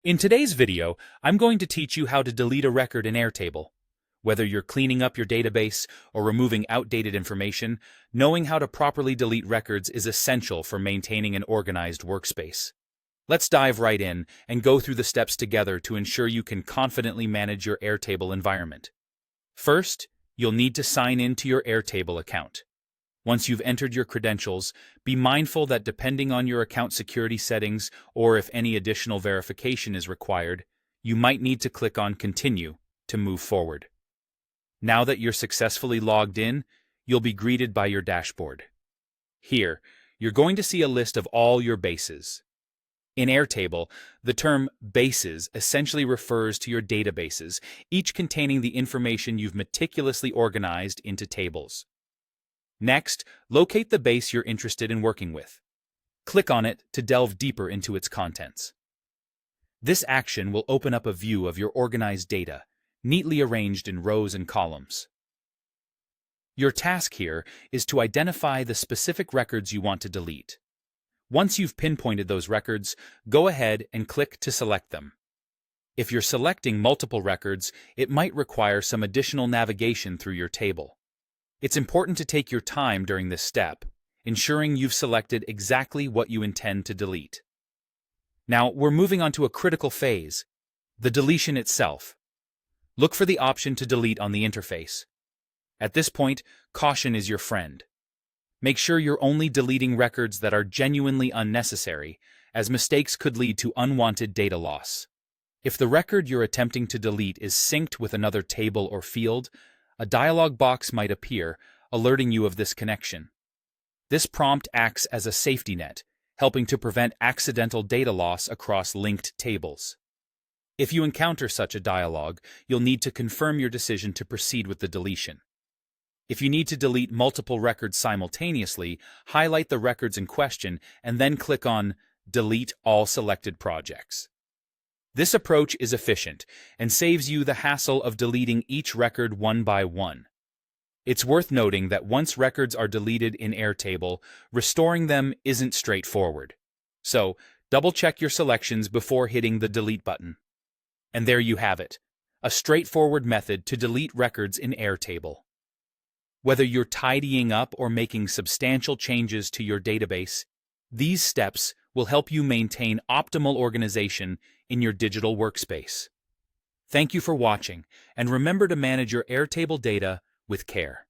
In today's video, I'm going to teach you how to delete a record in Airtable. Whether you're cleaning up your database or removing outdated information, knowing how to properly delete records is essential for maintaining an organized workspace. Let's dive right in and go through the steps together to ensure you can confidently manage your Airtable environment. First, you'll need to sign in to your Airtable account. Once you've entered your credentials, be mindful that depending on your account security settings or if any additional verification is required, you might need to click on Continue to move forward. Now that you're successfully logged in, you'll be greeted by your dashboard. Here, you're going to see a list of all your bases. In Airtable, the term bases essentially refers to your databases, each containing the information you've meticulously organized into tables. Next, locate the base you're interested in working with. Click on it to delve deeper into its contents. This action will open up a view of your organized data, neatly arranged in rows and columns. Your task here is to identify the specific records you want to delete. Once you've pinpointed those records, go ahead and click to select them. If you're selecting multiple records, it might require some additional navigation through your table. It's important to take your time during this step, ensuring you've selected exactly what you intend to delete. Now, we're moving on to a critical phase, the deletion itself. Look for the option to delete on the interface. At this point, caution is your friend. Make sure you're only deleting records that are genuinely unnecessary, as mistakes could lead to unwanted data loss. If the record you're attempting to delete is synced with another table or field, a dialog box might appear, alerting you of this connection. This prompt acts as a safety net, helping to prevent accidental data loss across linked tables. If you encounter such a dialog, you'll need to confirm your decision to proceed with the deletion. If you need to delete multiple records simultaneously, highlight the records in question and then click on Delete All Selected Projects. This approach is efficient and saves you the hassle of deleting each record one by one. It's worth noting that once records are deleted in Airtable, restoring them isn't straightforward. So, double-check your selections before hitting the Delete button. And there you have it, a straightforward method to delete records in Airtable. Whether you're tidying up or making substantial changes to your database, these steps will help you maintain optimal organization in your digital workspace. Thank you for watching, and remember to manage your Airtable data with care.